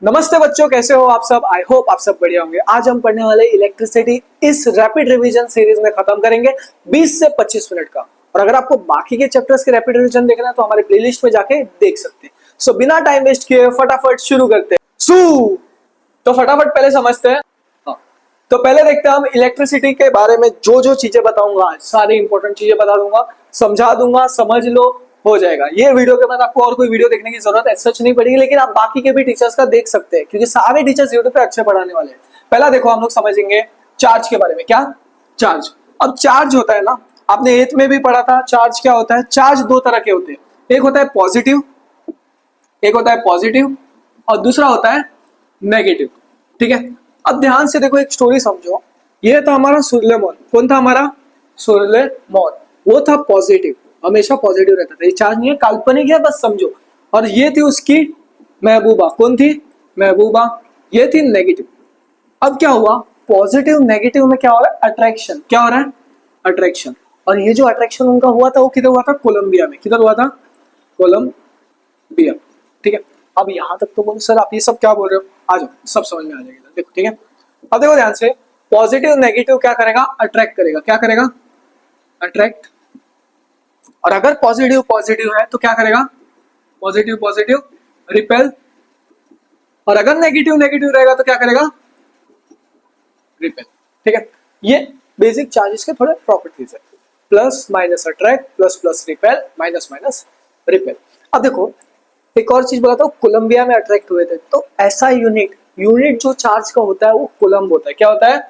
नमस्ते बच्चों, कैसे हो आप सब। आई होप आप सब बढ़िया होंगे। आज हम पढ़ने वाले इलेक्ट्रिसिटी इस रैपिड रिवीजन सीरीज में खत्म करेंगे 20 से 25 मिनट का। और अगर आपको बाकी के चैप्टर्स के रैपिड रिवीजन देखना है तो हमारे प्लेलिस्ट में जाके देख सकते हैं। सो बिना टाइम वेस्ट किए फटाफट शुरू करते हैं। तो फटाफट पहले समझते हैं। हाँ, तो पहले देखते हैं हम इलेक्ट्रिसिटी के बारे में जो जो चीजें बताऊंगा, आज सारी इंपॉर्टेंट चीजें बता दूंगा, समझा दूंगा, समझ लो, हो जाएगा। ये वीडियो के बाद आपको और कोई वीडियो देखने की जरूरत ऐसा नहीं पड़ेगी, लेकिन आप बाकी के भी टीचर्स का देख सकते हैं क्योंकि सारे टीचर्स यूट्यूब पे अच्छे पढ़ाने वाले हैं। पहला देखो, हम लोग समझेंगे चार्ज के बारे में। क्या चार्ज? अब चार्ज होता है ना, आपने एथ में भी पढ़ा था। चार्ज क्या होता है? चार्ज दो तरह के होते हैं, एक होता है पॉजिटिव, और दूसरा होता है नेगेटिव। ठीक है, अब ध्यान से देखो, एक स्टोरी समझो। ये था हमारा सूर्यमोहन। कौन था हमारा? सूर्यमोहन। वो था पॉजिटिव, हमेशा पॉजिटिव रहता था। ये चार्ज नहीं है, काल्पनिक है, बस समझो। और ये थी उसकी महबूबा। कौन थी? महबूबा। ये थी नेगेटिव। अब क्या हुआ? पॉजिटिव नेगेटिव में क्या हो रहा है? अट्रैक्शन। क्या हो रहा है? अट्रैक्शन। और ये जो अट्रैक्शन उनका हुआ था वो किधर हुआ था? कोलंबिया में। किधर हुआ था? कोलंबिया। ठीक है, अब यहां तक तो बोलो सर आप ये सब क्या बोल रहे हो, आ जाओ, सब समझ में आ जाएगा। देखो, ठीक है, अब देखो ध्यान से। पॉजिटिव नेगेटिव क्या करेगा? अट्रैक्ट करेगा। क्या करेगा? अट्रैक्ट। और अगर पॉजिटिव पॉजिटिव है तो क्या करेगा? Positive positive repel. और अगर नेगेटिव नेगेटिव रहेगा तो क्या करेगा? रिपेल। ठीक है, ये बेसिक चार्जेस के थोड़े प्रॉपर्टीज है। Plus minus attract, plus plus repel, minus minus repel. अब देखो, एक और चीज बताता हूँ। कोलंबिया में अट्रैक्ट हुए थे तो ऐसा यूनिट जो चार्ज का होता है वो कोलम्ब होता है। क्या होता है?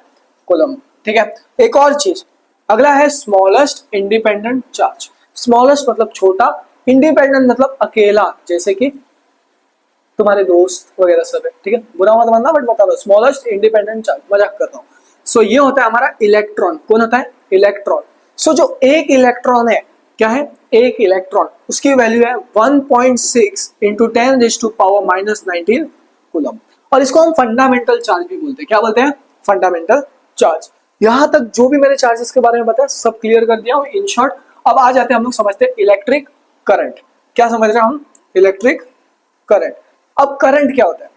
कोलम्ब। ठीक है, एक और चीज, अगला है स्मॉलेस्ट इंडिपेंडेंट चार्ज। स्मॉलेस्ट मतलब छोटा, इंडिपेंडेंट मतलब अकेला, जैसे कि तुम्हारे दोस्त वगैरह सब है। ठीक है, बुरा मत मानना, बट बता दो, स्मॉलेस्ट इंडिपेंडेंट चार्ज, मजाक कर रहा हूँ। सो ये होता है हमारा इलेक्ट्रॉन। कौन होता है? इलेक्ट्रॉन। सो जो एक इलेक्ट्रॉन है, क्या है? एक इलेक्ट्रॉन, उसकी वैल्यू है 1.6 इंटू 10⁻⁻19 कूलम। और इसको हम फंडामेंटल चार्ज भी बोलते हैं। क्या बोलते हैं? Fundamental charge. यहां तक जो भी मैंने चार्जेस के बारे में बताया सब क्लियर कर दिया हूं इन शॉर्ट। अब आ जाते हैं हम लोग समझते हैं इलेक्ट्रिक करंट। क्या समझ रहे हैं हम? Electric current. अब करंट क्या होता है?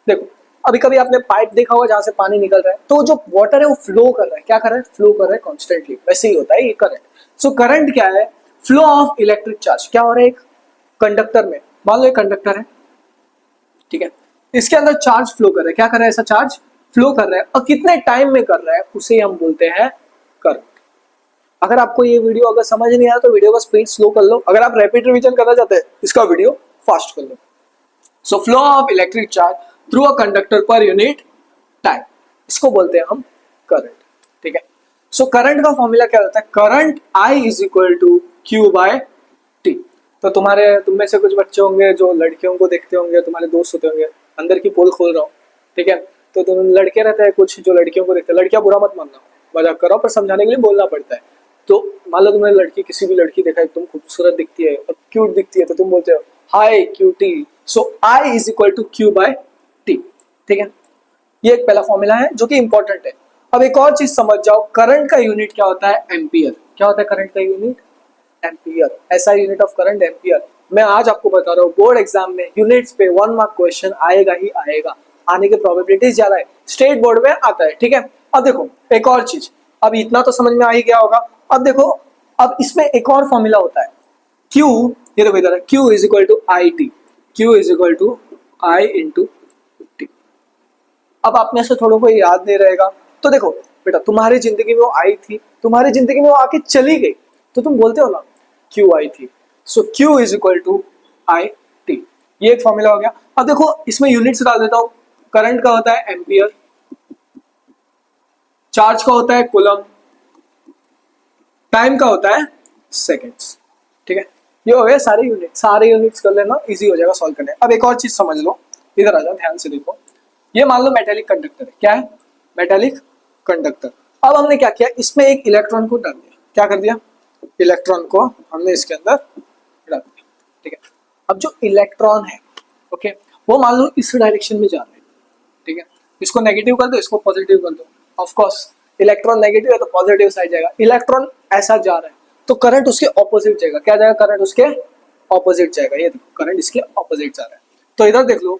देखो, अभी कभी आपने पाइप देखा होगा जहां से पानी निकल रहा है, तो जो वाटर है वो फ्लो कर रहा है। क्या कर रहा है? फ्लो कर रहा है कॉन्स्टेंटली। वैसे ही होता है ये करंट। सो करंट क्या है? Flow of electric charge. क्या हो रहा है? एक कंडक्टर में, मान लो एक कंडक्टर है, ठीक है, इसके अंदर चार्ज फ्लो कर रहा है। क्या कर रहा है? ऐसा चार्ज फ्लो कर रहा है, और कितने टाइम में कर रहा है उसे हम बोलते हैं करंट। अगर आपको ये वीडियो अगर समझ नहीं आया तो वीडियो का स्पीड स्लो कर लो। अगर आप रैपिड रिवीजन करना चाहते हैं इसका वीडियो फास्ट कर लो। So flow of electric charge through a conductor per unit time, इसको बोलते हैं हम करंट। ठीक है, सो करंट का फॉर्मूला क्या होता है? Current I is equal to Q by T. तो तुम में से कुछ बच्चे होंगे जो लड़कियों को देखते होंगे, तुम्हारे दोस्त होते होंगे। अंदर की पोल खोल रहा हूँ, ठीक है, तो तुम लड़के रहते हैं कुछ जो लड़कियों को देखते हैं। लड़कियां बुरा मत मानना, मजाक कर रहा हूँ, पर समझाने के लिए बोलना पड़ता है। तो मान लो तुमने लड़की, किसी भी लड़की देखा है, तुम खूबसूरत दिखती है और क्यूट दिखती है, तो तुम बोलते हो hi cutie. So I is equal to Q by T. ठीक है, ये एक पहला फॉर्मूला है जो कि इंपॉर्टेंट है। अब एक और चीज समझ जाओ, करंट का यूनिट क्या होता है? एम्पियर। क्या होता है करंट का यूनिट? एम्पियर। ऐसा यूनिट ऑफ करंट एम्पियर। मैं आज आपको बता रहा हूँ, बोर्ड एग्जाम में यूनिट्स पे 1 मार्क क्वेश्चन आएगा ही आएगा, आने की प्रोबेबिलिटी ज्यादा है। स्टेट बोर्ड में आता है। ठीक है, अब देखो एक और चीज, अब इतना तो समझ में आ ही गया होगा। अब देखो, अब इसमें एक और फॉर्मूला होता है Q। ये देखो इधर, Q is equal to I T. Q is equal to I into T. अब आप में से थोड़ों को याद नहीं रहेगा, तो देखो बेटा, तुम्हारी जिंदगी में वो आई थी, तुम्हारी जिंदगी में वो आके चली गई, तो तुम बोलते हो ना क्यू आई थी। So Q is equal to I T. ये एक फॉर्मूला हो गया। अब देखो इसमें यूनिट्स डाल देता हूं। करंट का होता है एम्पियर, चार्ज का होता है कूलम, टाइम का होता है सेकेंड्स। ठीक है, ये हो गए सारे यूनिट्स कर लेना, इजी हो जाएगा सॉल्व करने। अब एक और चीज समझ लो, इधर आ जाओ, ध्यान से देखो। ये मान लो मेटेलिक कंडक्टर है। क्या है? Metallic conductor. अब हमने क्या किया, इसमें एक इलेक्ट्रॉन को डाल दिया। क्या कर दिया? इलेक्ट्रॉन को हमने इसके अंदर डाल दिया। ठीक है, अब जो इलेक्ट्रॉन है, ओके, वो मान लो इस डायरेक्शन में जा रहे हैं। ठीक है, इसको नेगेटिव कर दो, इसको पॉजिटिव कर दो। ऑफ कोर्स इलेक्ट्रॉन नेगेटिव है तो पॉजिटिव साइड जाएगा। इलेक्ट्रॉन ऐसा जा रहा है तो करंट उसके ऑपोजिट जाएगा। क्या जाएगा? करंट उसके ऑपोजिट जाएगा। ये देखो, करंट इसके ऑपोजिट जा रहा है। तो इधर देख लो,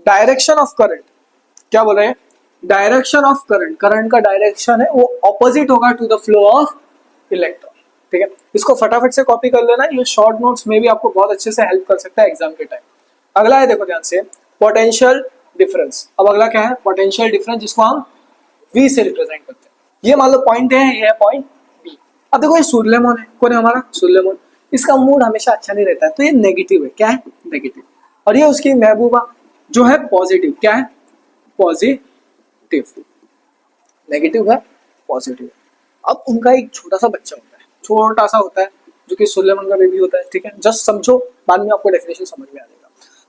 डायरेक्शन ऑफ करंट, क्या बोल रहे हैं, डायरेक्शन ऑफ करंट, करंट का डायरेक्शन है वो ऑपोजिट होगा to the flow of electron. ठीक है, इसको फटाफट से कॉपी कर लेना, ये शॉर्ट नोट्स में भी आपको बहुत अच्छे से हेल्प कर सकता है एग्जाम के टाइम। अगला है, देखो ध्यान से, पोटेंशियल डिफरेंस। अब अगला क्या है, पोटेंशियल डिफरेंस, जिसको हम V से रिप्रेजेंट करते हैं। ये मान लो पॉइंट है, ये है पॉइंट B। अब देखो ये सूर्यलेमन है, कौन है हमारा सूर्यलेमन, इसका मूड हमेशा अच्छा नहीं रहता है, तो ये नेगेटिव है, क्या है, नेगेटिव। और ये उसकी महबूबा जो है पॉजिटिव, क्या है, पॉजिटिव। नेगेटिव है, पॉजिटिव। अब उनका एक छोटा सा बच्चा होता है, छोटा सा होता है, जो कि सूर्यलेमन का बेबी होता है। ठीक है, जस्ट समझो, बाद में आपको डेफिनेशन समझ में आ जाएगा।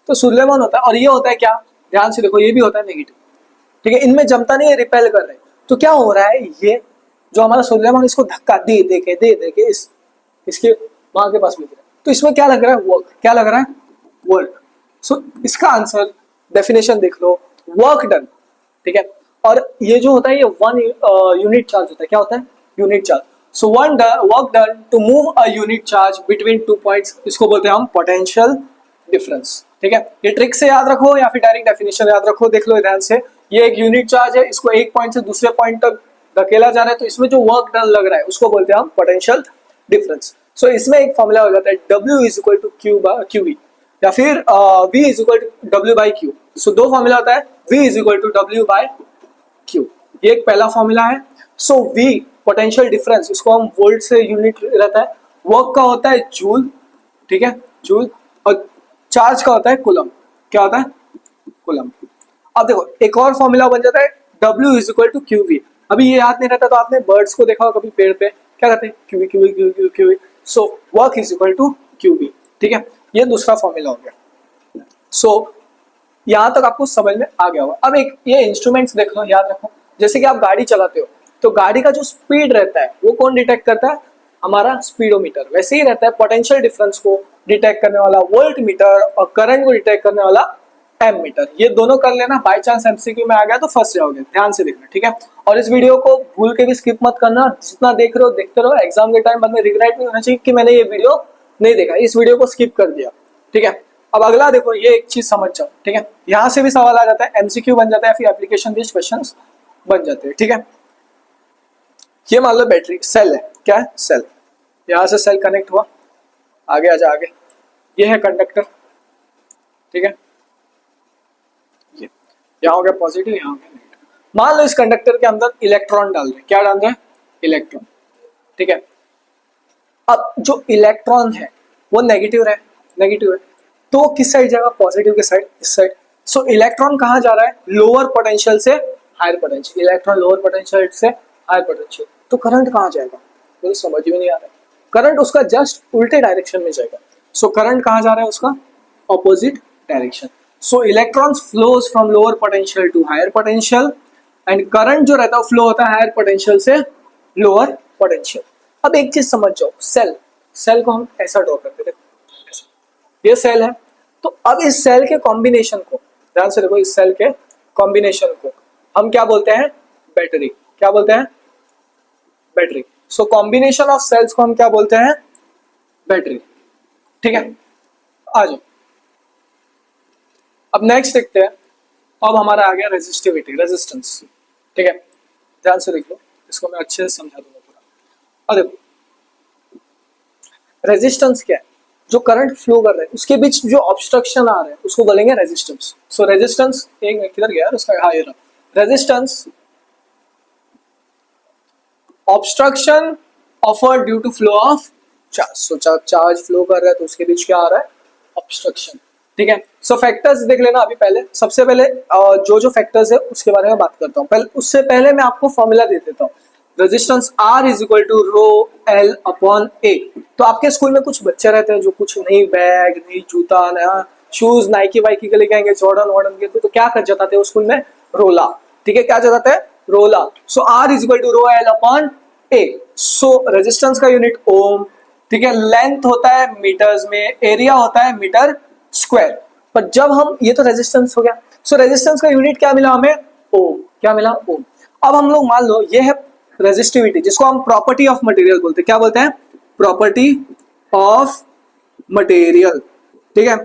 तो सूर्यलेमन होता है, और ये होता है क्या, ध्यान से देखो, ये भी होता है नेगेटिव। ठीक है, इनमें जमता नहीं है, रिपेल कर रहे हैं। तो क्या हो रहा है, ये जो हमारा सूर्यलेमन इसको धक्का दे दे के इसके माँ के पास मिल रहा है, तो इसमें क्या लग रहा है, वर्क, क्या लग रहा है, वर्क। सो इसका आंसर डेफिनेशन देख लो, वर्क डन। ठीक है, और ये जो होता है ये 1 यूनिट चार्ज होता है, क्या होता है, unit charge. So work done to move a unit charge between 2 points, इसको बोलते हैं हम पोटेंशियल डिफरेंस। ठीक है, ये ट्रिक से याद रखो या फिर डायरेक्ट डेफिनेशन याद रखो, देख लो ध्यान से। ये एक यूनिट चार्ज है, इसको एक पॉइंट से दूसरे पॉइंट तक धकेला जा रहा है, तो इसमें जो वर्क डन लग रहा है उसको बोलते हैं हम पोटेंशियल डिफरेंस। सो इसमें एक फॉर्मूला हो जाता है, W is equal to QV, या फिर V is equal to W by Q। So दो फॉर्मूला होता है, V is equal to W by Q, ये एक पहला फॉर्मूला है। सो V पोटेंशियल डिफरेंस, इसको हम वोल्ट से यूनिट रहता है, वर्क का होता है जूल। ठीक है, जूल, और चार्ज का होता है कूलम, क्या होता है, कूलम। अब देखो एक और फॉर्मूला बन जाता है, W is equal to QV। अभी ये याद नहीं रहता तो आपने बर्ड्स को देखा होगा कभी पेड़ पे, क्या कहते हैं, QV QV QV QV। So work is equal to QV। ठीक है, ये दूसरा फॉर्मूला हो गया। सो यहाँ तक आपको समझ में आ गया होगा। अब एक ये इंस्ट्रूमेंट्स देख लो, याद रखो, जैसे कि आप गाड़ी चलाते हो तो गाड़ी का जो स्पीड रहता है वो कौन डिटेक्ट करता है, हमारा स्पीडोमीटर। वैसे ही रहता है पोटेंशियल डिफरेंस को डिटेक्ट करने वाला वोल्ट मीटर, और करंट को डिटेक्ट करने वाला एम मीटर। ये दोनों कर लेना, बाय चांस एमसीक्यू में आ गया तो फंस जाओगे, ध्यान से देखना। ठीक है, और इस वीडियो को भूल के भी स्किप मत करना, जितना देख रहे हो देखते रहो, एग्जाम के टाइम बाद में रिग्रेट नहीं होना चाहिए कि मैंने ये वीडियो नहीं देखा, इस वीडियो को स्किप कर दिया। ठीक है, अब अगला देखो, ये एक चीज समझ जाओ। ठीक है, यहां से भी सवाल आ जाता है, एमसीक्यू बन जाता है, फिर एप्लीकेशन बेस्ड क्वेश्चंस बन जाते हैं। ठीक है, ये मान लो बैटरी सेल है, क्या है, सेल। यहां से सेल कनेक्ट हुआ, आगे आजा आगे, ये है कंडक्टर। ठीक है, ये यहाँ हो गया पॉजिटिव, यहाँ हो गया नेगेटिव। मान लो इस कंडक्टर के अंदर इलेक्ट्रॉन डाल रहे, क्या डाल रहे हैं, इलेक्ट्रॉन। ठीक है, अब जो इलेक्ट्रॉन है वो नेगेटिव है, नेगेटिव है, तो वो किस साइड जाएगा, पॉजिटिव के साइड, इस साइड। सो इलेक्ट्रॉन कहाँ जा रहा है, लोअर पोटेंशियल से higher potential, electron lower potential से हायर पोटेंशियल। तो करंट कहाँ जाएगा, मुझे समझ में नहीं आ रहा है। करंट उसका जस्ट उल्टे डायरेक्शन में जाएगा। सो करंट कहाँ जा रहा है, उसका opposite direction. So electrons flows from lower potential to higher potential, and current जो रहता है फ्लो होता है हायर पोटेंशियल से लोअर पोटेंशियल। अब एक चीज समझ जाओ, सेल, सेल को हम ऐसा ड्रॉ करते थे, ये सेल है। तो अब इस सेल के कॉम्बिनेशन को, ध्यान से देखो, इस सेल के कॉम्बिनेशन को हम क्या बोलते हैं, बैटरी। क्या बोलते हैं, battery. So combination of cells को हम क्या बोलते हैं, बैटरी। ठीक है, आ जाओ अब नेक्स्ट देखते हैं। अब हमारा आ गया रेजिस्टिविटी, रेजिस्टेंस। ठीक है, ध्यान से देख लो, इसको मैं अच्छे से समझा दूंगा पूरा। अब देखो रेजिस्टेंस क्या है, जो करंट फ्लो कर रहा है उसके बीच जो ऑब्स्ट्रक्शन आ रहा है उसको बोलेंगे रेजिस्टेंस। सो रेजिस्टेंस, एक मिनट किधर गया उसका, हाँ ये रहा, resistance obstruction offer due to flow of charge. So charge flow कर रहा है तो उसके बीच क्या आ रहा है, ऑब्स्ट्रक्शन। ठीक है, सो फैक्टर्स देख लेना अभी। पहले सबसे पहले जो फैक्टर्स है उसके बारे में बात करता हूँ। पहले उससे पहले मैं आपको फॉर्मूला दे देता हूँ, resistance R is equal to rho L upon A। तो आपके स्कूल में कुछ बच्चे रहते हैं जो कुछ नई बैग, नई जूता, नया शूज, नाइकी वाइकी के लेके आएंगे, जॉर्डन वॉर्डन के, तो क्या कर जाते हैं स्कूल में, रोला। ठीक है, क्या जाता है, रोला। So R is equal to rho L upon A। So resistance का यूनिट ओम। ठीक है, लेंथ होता है मीटर्स में, एरिया होता है मीटर स्क्वायर। पर जब हम, ये तो रेजिस्टेंस हो गया, सो रेजिस्टेंस का यूनिट क्या मिला हमें, ओम। क्या मिला, ओम। अब हम लोग मान लो ये है रेजिस्टिविटी, जिसको हम प्रॉपर्टी ऑफ मटेरियल बोलते हैं। क्या बोलते हैं, प्रॉपर्टी ऑफ मटेरियल। ठीक है,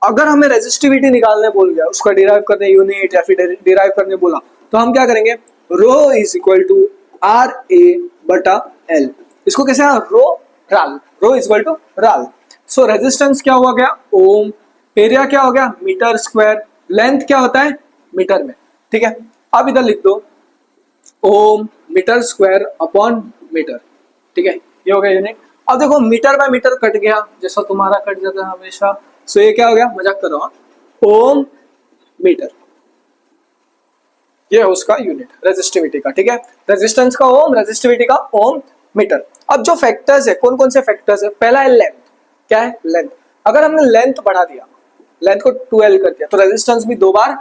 अगर हमें रेजिस्टिविटी निकालने बोल गया, उसका डिराइव करने यूनिट या फिर डिराइव करने बोला, तो हम क्या करेंगे, रो is equal to R A बटा एल। इसको कैसे, रो राल, रो इज इक्वल टू राल। सो रेजिस्टेंस क्या हुआ गया, ओम, एरिया क्या हो गया, मीटर स्क्वायर, लेंथ क्या होता है मीटर में, ठीक है। अब इधर लिख दो ओम मीटर स्क्वायर अपॉन मीटर, ठीक है, ये हो गया यूनिट। अब देखो मीटर बाय मीटर कट गया, जैसा तुम्हारा कट जाता है हमेशा। सो ये क्या हो गया, मजाक कर रहा हूं, ओम मीटर, ये है उसका यूनिट रेजिस्टिविटी का, ठीक है। रेजिस्टेंस का ओम, रेजिस्टिविटी का ओम मीटर। अब जो फैक्टर्स है, कौन कौन से फैक्टर्स है, पहला है लेंथ, क्या है लेंथ। अगर हमने लेंथ बढ़ा दिया, लेंथ को 2L कर दिया, तो रेजिस्टेंस भी 2 बार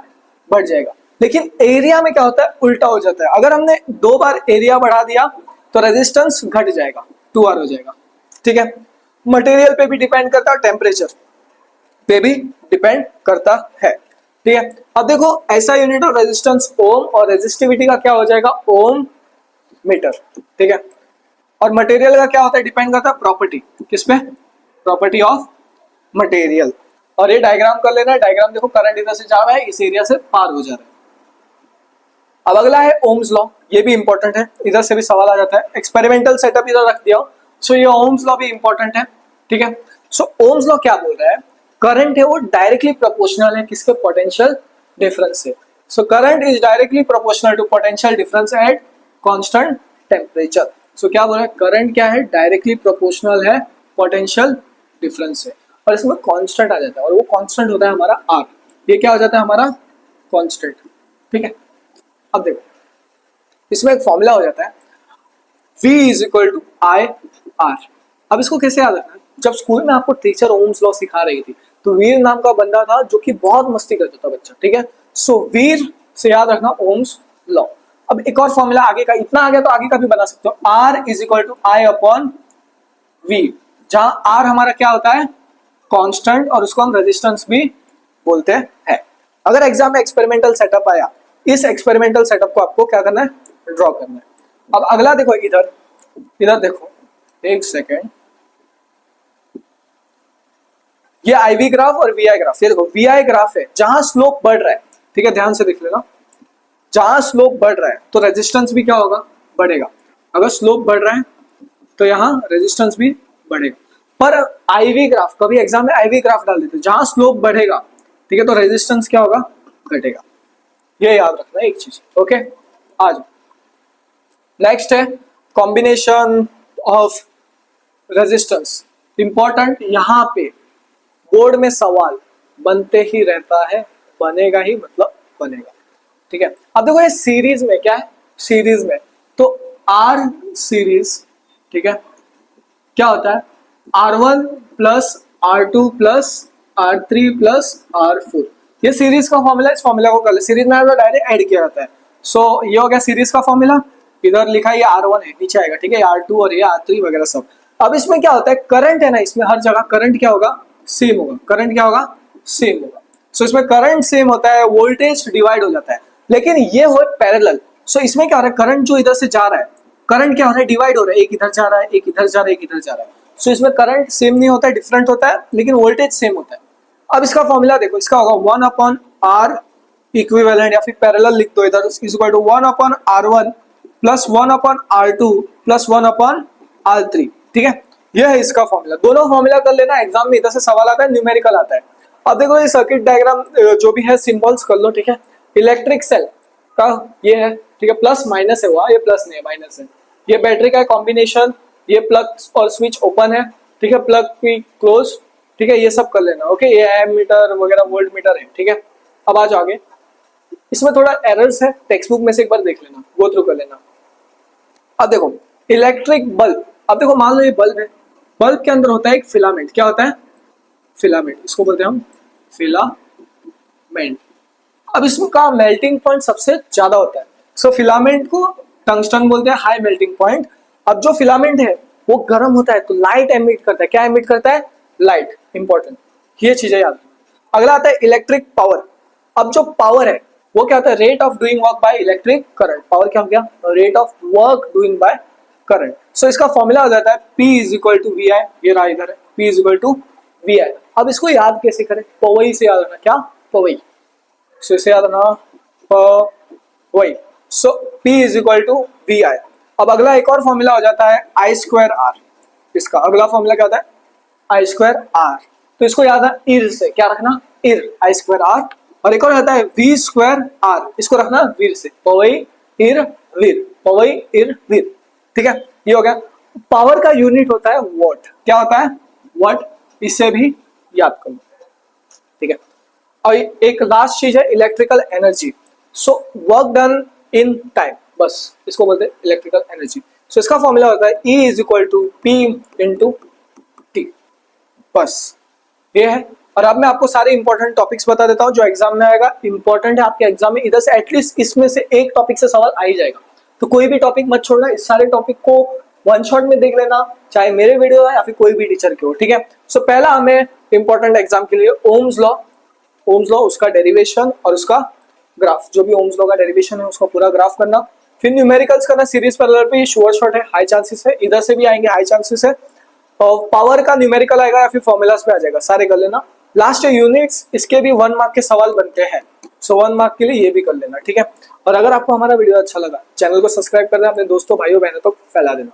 बढ़ जाएगा। लेकिन एरिया में क्या होता है, उल्टा हो जाता है। अगर हमने 2 बार एरिया बढ़ा दिया तो रेजिस्टेंस घट जाएगा, 2R हो जाएगा, ठीक है। मटेरियल पे भी डिपेंड करता है, टेम्परेचर पे भी डिपेंड करता है, ठीक है। अब देखो ऐसा यूनिट ऑफ रेजिस्टेंस ओम, और रेजिस्टिविटी का क्या हो जाएगा, ओम मीटर, ठीक है। और मटेरियल का क्या होता है, डिपेंड करता है प्रॉपर्टी, किस पे, प्रॉपर्टी ऑफ मटेरियल। और ये डायग्राम कर लेना, डायग्राम देखो, करंट इधर से जा रहा है, इस एरिया से पार हो जा रहा है। अब अगला है ओम्स लॉ, ये भी इंपॉर्टेंट है, इधर से भी सवाल आ जाता है, एक्सपेरिमेंटल सेटअप इधर रख दिया। सो ये ओम्स लॉ भी इंपॉर्टेंट है, ठीक है। सो ओम्स लॉ क्या बोल रहा है, करंट है वो डायरेक्टली प्रोपोर्शनल है किसके, पोटेंशियल डिफरेंस से। So current is directly proportional to potential difference at constant temperature. So क्या बोल रहा है, करंट क्या है, डायरेक्टली प्रोपोर्शनल है पोटेंशियल डिफरेंस से, और इसमें कांस्टेंट आ जाता है, और वो कांस्टेंट होता है हमारा आर। ये क्या हो जाता है हमारा कांस्टेंट, ठीक है। अब देखो इसमें एक फॉर्मूला हो जाता है V is equal to I R. अब इसको कैसे याद रखना है, जब स्कूल में आपको टीचर ओम्स लॉ सिखा रही थी, तो वीर नाम का बंदा था जो कि बहुत मस्ती करता था बच्चा, ठीक है। सो वीर से याद रखना ओम्स लॉ। अब एक और फॉर्मूला आगे का, इतना आ गया तो आगे का भी बना सकते हो, R is equal to I upon V, जहां R हमारा क्या होता है कांस्टेंट, और उसको हम रेजिस्टेंस भी बोलते हैं। अगर एग्जाम में एक्सपेरिमेंटल सेटअप आया, इस एक्सपेरिमेंटल सेटअप को आपको क्या करना है, ड्रॉ करना है। अब अगला देखो, इधर इधर देखो, एक सेकेंड, ये IV ग्राफ और VI ग्राफ, ये देखो VI ग्राफ है जहां स्लोप बढ़ रहा है, ठीक है, ध्यान से देख लेना, जहां स्लोप बढ़ रहा है तो रेजिस्टेंस भी क्या होगा, बढ़ेगा। अगर स्लोप बढ़ रहा है तो यहाँ रेजिस्टेंस भी बढ़ेगा। पर IV ग्राफ, कभी एग्जाम में IV ग्राफ डाल देते, जहां स्लोप बढ़ेगा, ठीक है, तो रेजिस्टेंस क्या होगा, घटेगा। ये याद रखना है एक चीज, ओके। आज नेक्स्ट है कॉम्बिनेशन ऑफ रेजिस्टेंस, इंपॉर्टेंट। यहाँ पे बोर्ड में सवाल बनते ही रहता है, बनेगा ही मतलब बनेगा, ठीक है। अब देखो ये सीरीज में क्या है, सीरीज में तो R सीरीज, ठीक है, क्या होता है, R1 plus R2 plus R3 plus R4, ये सीरीज का फॉर्मूला। इस फॉर्मूला को कर ले, सीरीज में डायरेक्ट ऐड किया जाता है। सो ये हो गया सीरीज का फॉर्मूला, इधर लिखा है ये R1 है, नीचे आएगा, ठीक है, R2 और ये R3 वगैरह सब। अब इसमें क्या होता है, करंट है ना, इसमें हर जगह करंट क्या होगा, सेम होगा, करंट क्या होगा, सेम होगा। सो इसमें करंट सेम होता है, वोल्टेज डिवाइड हो जाता है, लेकिन ये हो पैरेलल। सो इसमें क्या हो रहा है, करंट जो इधर से जा रहा है, करंट क्या हो रहा है, डिवाइड हो रहा है, एक इधर जा रहा है, एक इधर जा रहा है, एक इधर जा रहा है। सो इसमें करंट सेम नहीं होता है, डिफरेंट होता है, लेकिन वोल्टेज सेम होता है। अब इसका फॉर्मूला देखो, इसका होगा 1 अपॉन आर इक्विवेलेंट, या फिर पैरेलल लिख दो इधर, is equal to 1 upon R1 plus 1 upon R2 plus 1 upon R3, ठीक है। यह है इसका फॉर्मूला, दोनों फॉर्मूला कर लेना, एग्जाम में इधर से सवाल आता है, न्यूमेरिकल आता है। अब देखो ये सर्किट डायग्राम जो भी है, सिंबल्स कर लो, ठीक है। इलेक्ट्रिक सेल का ये है, ठीक है, प्लस माइनस है, वहां ये प्लस नहीं है, माइनस है। ये बैटरी का कॉम्बिनेशन, ये प्लग और स्विच ओपन है, ठीक है, प्लग भी क्लोज, ठीक है, ये सब कर लेना, ओके। ये एमीटर वगैरह वोल्ट मीटर है, ठीक है। अब आ जाओ आगे, इसमें थोड़ा एरर्स है, टेक्स्ट बुक में से एक बार देख लेना, गो थ्रू कर लेना। अब देखो इलेक्ट्रिक बल्ब, अब देखो मान लो ये बल्ब है, बल्ब के अंदर होता है एक फिलामेंट, क्या होता है, फिलामेंट, इसको बोलते हैं हम फिलामेंट। अब इसका मेल्टिंग पॉइंट सबसे ज्यादा होता है, सो फिलामेंट को टंगस्टन बोलते हैं, हाई मेल्टिंग पॉइंट। अब जो फिलामेंट है वो गर्म होता है तो लाइट एमिट करता है, क्या एमिट करता है, लाइट, इंपॉर्टेंट, ये चीजें याद रखना। अगला आता है इलेक्ट्रिक पावर। अब जो पावर है वो क्या होता है, rate of doing work by electric current. Power क्या हो गया, rate of work doing by current. So इसका फॉर्मूला हो जाता है P is equal to V I, ये रहा इधर है, P is equal to V I. अब इसको याद कैसे करें? पवई से याद रखना, क्या? पवई। सो इसे याद रखना पवई। So P is equal to V I. अब अगला एक और फॉर्मूला हो जाता है आई स्क्वायर आर। इसका अगला फॉर्मूला क्या होता है? आई स्क्वायर आर। तो इसको याद है इर से, क्या रखना? इर, आई स्क्वायर आर। और एक और आता है वी स्क्वायर आर, इसको रखना वीर से, पवई इर वीर, पवई इर वीर। ठीक है, ये हो गया। पावर का यूनिट होता है वॉट। क्या होता है? वॉट। इसे भी याद कर लो। ठीक है, और एक लास्ट चीज है electrical energy. So work done in time, बस इसको बोलते हैं इलेक्ट्रिकल एनर्जी। सो इसका फॉर्मूला होता है E is equal to P into T, बस ये है। और अब मैं आपको सारे इंपॉर्टेंट टॉपिक्स बता देता हूँ जो एग्जाम में आएगा। इंपॉर्टेंट है आपके एग्जाम में, इधर से एटलीस्ट इसमें से एक टॉपिक से सवाल आ ही जाएगा। तो कोई भी टॉपिक मत छोड़ना, इस सारे टॉपिक को वन शॉट में देख लेना, चाहे मेरे वीडियो है या फिर कोई भी टीचर के हो। ठीक है, सो पहला हमें इंपॉर्टेंट एग्जाम के लिए ओम्स लॉ, ओम्स लॉ, उसका डेरिवेशन और उसका ग्राफ, जो भी ओम्स लॉ का डेरिवेशन है उसका पूरा ग्राफ करना। फिर न्यूमेरिकल्स करना, सीरीज पैरेलल पे श्योर शॉट है, हाई चांसेस है, इधर से भी आएंगे, हाई चांसेस है। और पावर का न्यूमेरिकल आएगा या फिर फॉर्मूलाज पे आ जाएगा, सारे कर लेना। लास्ट यूनिट्स, इसके भी 1 मार्क के सवाल बनते हैं, सो 1 मार्क के लिए ये भी कर लेना। ठीक है, और अगर आपको हमारा वीडियो अच्छा लगा, चैनल को सब्सक्राइब कर देना, अपने दोस्तों भाइयों बहनों तक फैला देना।